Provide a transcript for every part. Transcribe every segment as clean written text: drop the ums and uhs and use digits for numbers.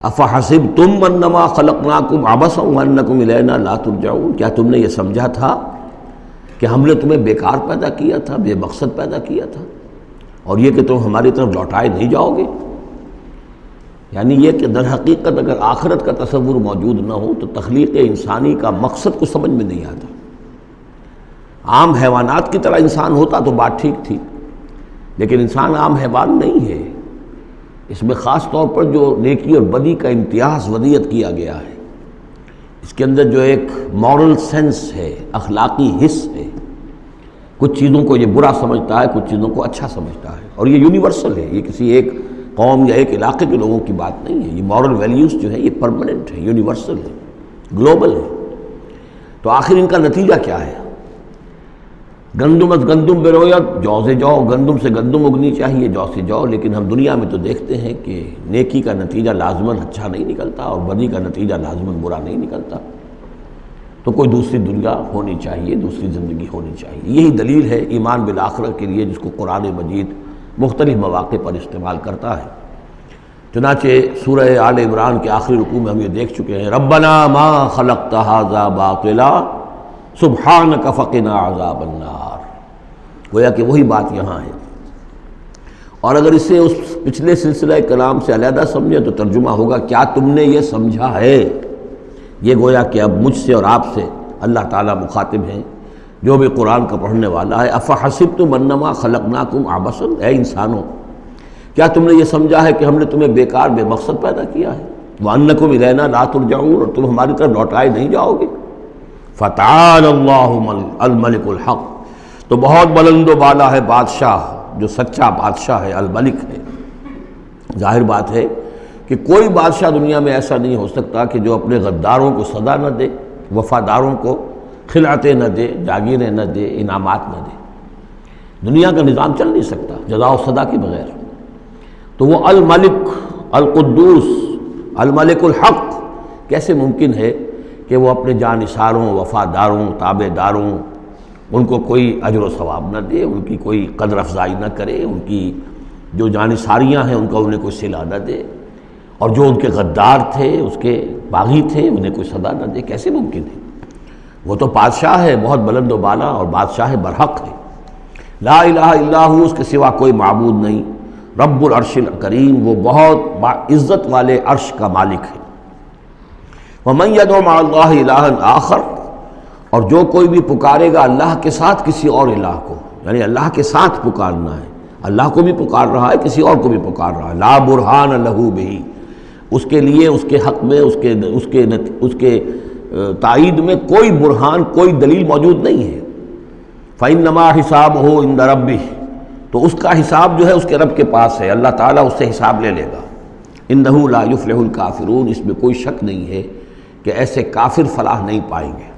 افحسبتم انما خلقناکم عبثا وانکم الینا لا ترجعون، کیا تم نے یہ سمجھا تھا کہ ہم نے تمہیں بیکار پیدا کیا تھا، بے مقصد پیدا کیا تھا، اور یہ کہ تم ہماری طرف لوٹائے نہیں جاؤ گے؟ یعنی یہ کہ در حقیقت اگر آخرت کا تصور موجود نہ ہو تو تخلیق انسانی کا مقصد کو سمجھ میں نہیں آتا۔ عام حیوانات کی طرح انسان ہوتا تو بات ٹھیک تھی، لیکن انسان عام حیوان نہیں ہے۔ اس میں خاص طور پر جو نیکی اور بدی کا امتیاز وضعیت کیا گیا ہے، اس کے اندر جو ایک مورل سینس ہے، اخلاقی حس ہے، کچھ چیزوں کو یہ برا سمجھتا ہے، کچھ چیزوں کو اچھا سمجھتا ہے، اور یہ یونیورسل ہے، یہ کسی ایک قوم یا ایک علاقے کے لوگوں کی بات نہیں ہے۔ یہ مورل ویلیوز جو ہے یہ پرماننٹ ہے، یونیورسل ہے، گلوبل ہے۔ تو آخر ان کا نتیجہ کیا ہے؟ گندم از گندم برویت، جو سے جو، گندم سے گندم اگنی چاہیے، جو سے جو، لیکن ہم دنیا میں تو دیکھتے ہیں کہ نیکی کا نتیجہ لازماً اچھا نہیں نکلتا اور بدی کا نتیجہ لازماً برا نہیں نکلتا۔ تو کوئی دوسری دنیا ہونی چاہیے، دوسری زندگی ہونی چاہیے۔ یہی دلیل ہے ایمان بالآخرہ کے لیے، جس کو قرآن مجید مختلف مواقع پر استعمال کرتا ہے۔ چنانچہ سورہ آل عمران کے آخری رکوع میں ہم یہ دیکھ چکے ہیں، ربنا ما خلقت ھذا باطلا سبحانک فقنا عذاب النار۔ گویا کہ وہی بات یہاں ہے، اور اگر اسے اس پچھلے سلسلہ کلام سے علیحدہ سمجھیں تو ترجمہ ہوگا کیا تم نے یہ سمجھا ہے؟ یہ گویا کہ اب مجھ سے اور آپ سے اللہ تعالیٰ مخاطب ہیں، جو بھی قرآن کا پڑھنے والا ہے۔ افحسبتم انما خلقناکم عبثا، اے انسانوں کیا تم نے یہ سمجھا ہے کہ ہم نے تمہیں بیکار بے مقصد پیدا کیا ہے؟ وانکم الینا لا ترجعون، اور تم ہماری طرف لوٹائے نہیں جاؤ گے۔ فتعالی اللہ الملک الحق، تو بہت بلند و بالا ہے بادشاہ جو سچا بادشاہ ہے، الملک ہے۔ ظاہر بات ہے کہ کوئی بادشاہ دنیا میں ایسا نہیں ہو سکتا کہ جو اپنے غداروں کو سزا نہ دے، وفاداروں کو خلعتیں نہ دے، جاگیریں نہ دے، انعامات نہ دے۔ دنیا کا نظام چل نہیں سکتا جزا و سزا کے بغیر۔ تو وہ الملک القدوس الملک الحق کیسے ممکن ہے کہ وہ اپنے جانثاروں، وفاداروں، تابع داروں، ان کو کوئی اجر و ثواب نہ دے، ان کی کوئی قدر افزائی نہ کرے، ان کی جو جانثاریاں ہیں ان کا انہیں کوئی صلہ نہ دے، اور جو ان کے غدار تھے، اس کے باغی تھے، انہیں کوئی سزا نہ دے؟ کیسے ممکن ہے؟ وہ تو بادشاہ ہے، بہت بلند و بالا، اور بادشاہ برحق ہے۔ لا الہ الا ہو، اس کے سوا کوئی معبود نہیں۔ رب العرش الکریم، وہ بہت عزت والے عرش کا مالک ہے۔ ومن یدعو مع اللہ الہا آخر، اور جو کوئی بھی پکارے گا اللہ کے ساتھ کسی اور الہ کو، یعنی اللہ کے ساتھ پکارنا ہے، اللہ کو بھی پکار رہا ہے، کسی اور کو بھی پکار رہا ہے، لا برہان لہ بہ، اس کے لیے، اس کے حق میں، اس کے تائید میں کوئی برہان، کوئی دلیل موجود نہیں ہے۔ فإنما حسابہ عند ربہ، تو اس کا حساب جو ہے اس کے رب کے پاس ہے، اللہ تعالیٰ اس سے حساب لے لے گا۔ انہ لا یفلح الکافرون، اس میں کوئی شک نہیں ہے کہ ایسے کافر فلاح نہیں پائیں گے۔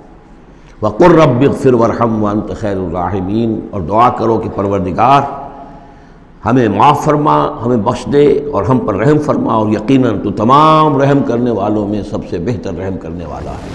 وقل رب اغفر وارحم وانت خیر الراحمین، اور دعا کرو کہ پروردگار ہمیں معاف فرما، ہمیں بخش دے اور ہم پر رحم فرما، اور یقیناً تو تمام رحم کرنے والوں میں سب سے بہتر رحم کرنے والا ہے۔